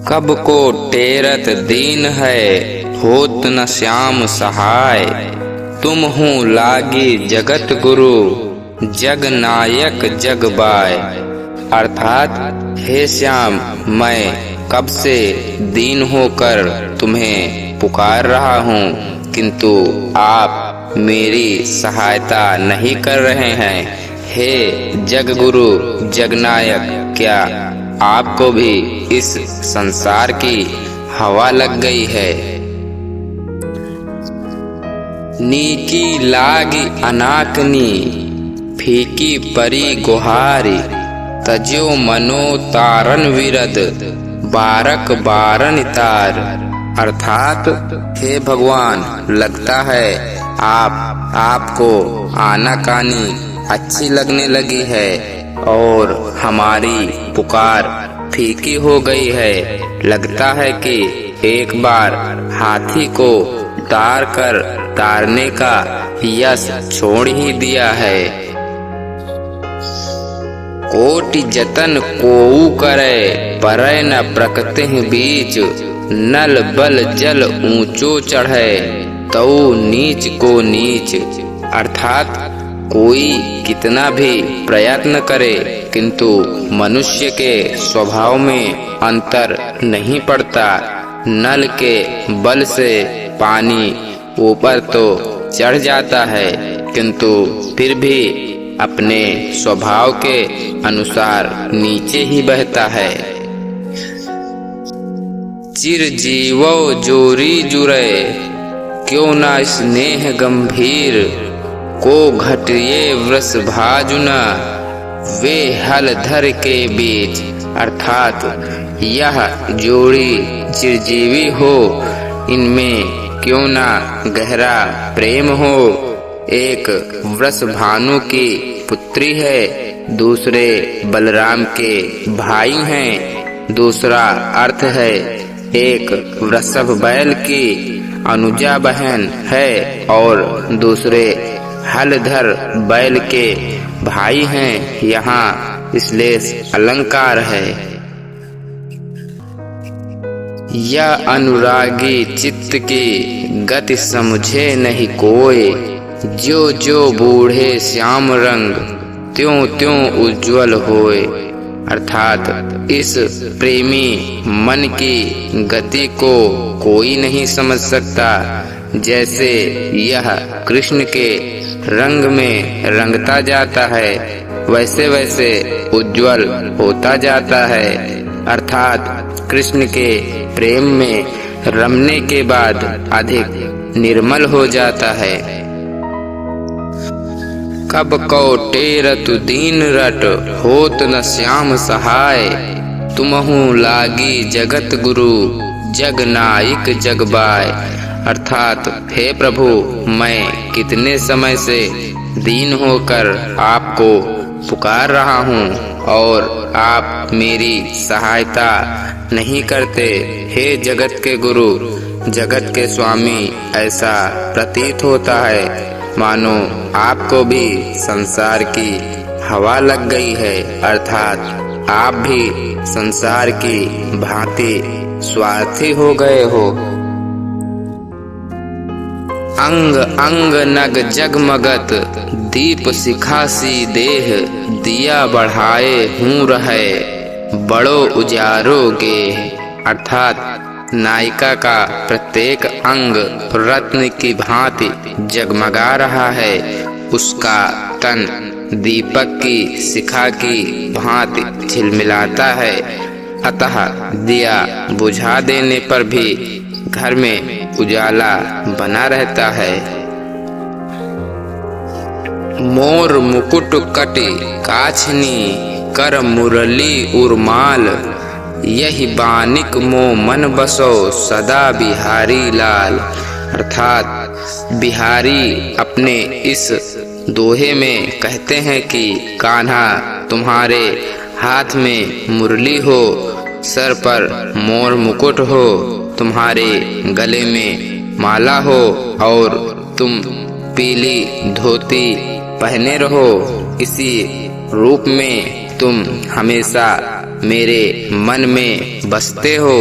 कब को टेरत दीन है, होत न श्याम सहाय। तुम हूँ लागी जगत गुरु, जग नायक जग बाय। अर्थात हे श्याम, मैं कब से दीन होकर तुम्हें पुकार रहा हूँ, किंतु आप मेरी सहायता नहीं कर रहे हैं। हे जग गुरु जगनायक, क्या आपको भी इस संसार की हवा लग गई है? नीकी लागी अनाकनी, फीकी परी गुहारी। तज्यो मनो तारन विरद, बारक बारन तार। अर्थात हे भगवान, लगता है आपको आनाकानी अच्छी लगने लगी है और हमारी पुकार फीकी हो गई है। लगता है कि एक बार हाथी को तार कर तारने का यश छोड़ ही दिया है। कोटि जतन कोऊ करे, परय न प्रकते बीच। नल बल जल ऊंचो चढ़े, तऊ नीच को नीच। अर्थात कोई कितना भी प्रयत्न करे, किंतु मनुष्य के स्वभाव में अंतर नहीं पड़ता। नल के बल से पानी ऊपर तो चढ़ जाता है, किंतु फिर भी अपने स्वभाव के अनुसार नीचे ही बहता है। चिर जीवो जोरी जुरे, क्यों ना स्नेह गंभीर। को घटिये वृष भाजुना, वे हल धर के बीच। अर्थात यह जोड़ी चिरजीवी हो, इनमें क्यों ना गहरा प्रेम हो। एक वृष भानु की पुत्री है, दूसरे बलराम के भाई हैं। दूसरा अर्थ है एक वृषभ बैल की अनुजा बहन है और दूसरे हलधर बैल के भाई हैं। यहाँ श्लेष अलंकार है। यह अनुरागी चित्त की गति समझे नहीं कोई। जो जो बूढ़े श्याम रंग, त्यों त्यों उज्जवल होए। अर्थात इस प्रेमी मन की गति को कोई नहीं समझ सकता। जैसे यह कृष्ण के रंग में रंगता जाता है, वैसे वैसे उज्जवल होता जाता है। अर्थात कृष्ण के प्रेम में रमने के बाद अधिक निर्मल हो जाता है। कब को टेरत दीन रट, होत न श्याम सहाय। तुमहु लागी जगत गुरु, जग नायक जग बाय। अर्थात हे प्रभु, मैं कितने समय से दीन होकर आपको पुकार रहा हूँ और आप मेरी सहायता नहीं करते। हे जगत के गुरु, जगत के स्वामी, ऐसा प्रतीत होता है मानो आपको भी संसार की हवा लग गई है। अर्थात आप भी संसार की भांति स्वार्थी हो गए हो। अंग अंग नग जगमगत, दीप शिखासी देह। दिया बढ़ाए हूँ रहे, बड़ो उजारो गेह। अर्थात नायिका का प्रत्येक अंग रत्न की भांति जगमगा रहा है। उसका तन दीपक की शिखा की भांति झिलमिलाता है। अतः दिया बुझा देने पर भी घर में उजाला बना रहता है। मोर मुकुट कटि काछनी, कर मुरली उर्माल। यही बानिक मो मन बसो, सदा बिहारी लाल। अर्थात बिहारी अपने इस दोहे में कहते हैं कि कान्हा, तुम्हारे हाथ में मुरली हो, सर पर मोर मुकुट हो, तुम्हारे गले में माला हो और तुम पीली धोती पहने रहो। इसी रूप में तुम हमेशा मेरे मन में बसते हो।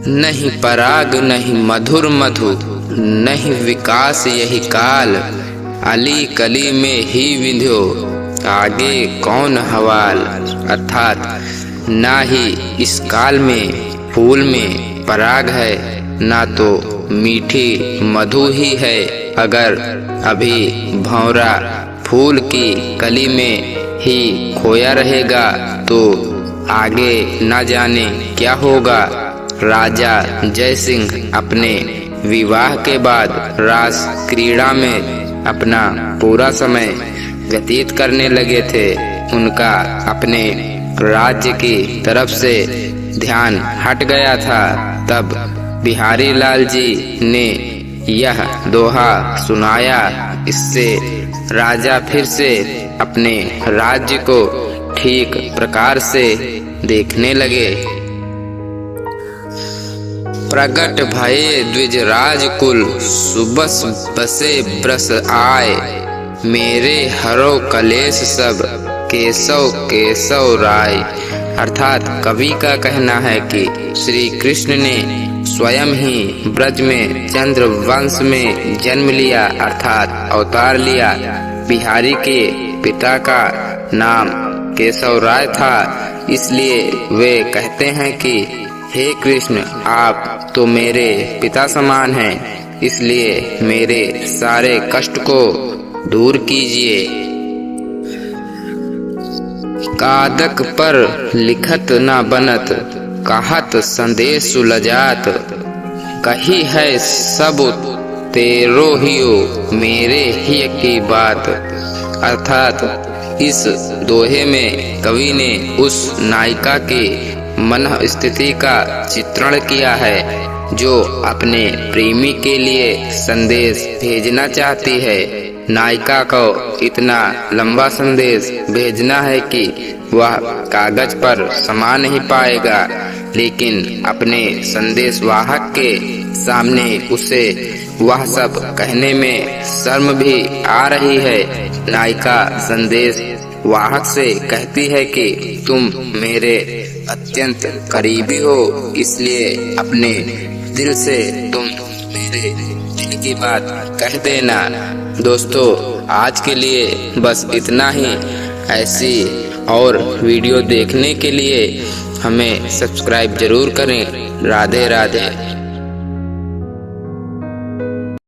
नहीं पराग नहीं मधुर मधु, नहीं विकास यही काल, अली कली में ही विंध्यो, आगे कौन हवाल। अर्थात ना ही इस काल में फूल में पराग है, ना तो मीठी मधु ही है। अगर अभी भंवरा फूल की कली में ही खोया रहेगा तो आगे न जाने क्या होगा। राजा जय सिंह अपने विवाह के बाद रास क्रीड़ा में अपना पूरा समय व्यतीत करने लगे थे। उनका अपने राज्य की तरफ से ध्यान हट गया था। तब बिहारी लाल जी ने यह दोहा सुनाया। इससे राजा फिर से अपने राज्य को ठीक प्रकार से देखने लगे। प्रगट भये द्विज राजकुल, सुबस बसे ब्रस आए, मेरे हरो कलेश सब, केशव केशव राय। अर्थात कवि का कहना है कि श्री कृष्ण ने स्वयं ही ब्रज में चंद्र वंश में जन्म लिया, अर्थात अवतार लिया। बिहारी के पिता का नाम केशव राय था, इसलिए वे कहते हैं कि हे कृष्ण, आप तो मेरे पिता समान हैं, इसलिए मेरे सारे कष्ट को दूर कीजिए। कादक पर लिखत न बनत, कहत संदेश सुलजात, कही है सब तेरो हियो, मेरे ही की बात। अर्थात इस दोहे में कवि ने उस नायिका की मन स्थिति का चित्रण किया है जो अपने प्रेमी के लिए संदेश भेजना चाहती है। नायिका को इतना लंबा संदेश भेजना है कि वह कागज पर समा नहीं पाएगा, लेकिन अपने संदेश वाहक के सामने उसे वह सब कहने में शर्म भी आ रही है। नायिका संदेश वाहक से कहती है कि तुम मेरे अत्यंत करीबी हो, इसलिए अपने दिल से तुम मेरे दिल की बात कह देना। दोस्तों, आज के लिए बस इतना ही। ऐसी और वीडियो देखने के लिए हमें सब्सक्राइब जरूर करें। राधे राधे।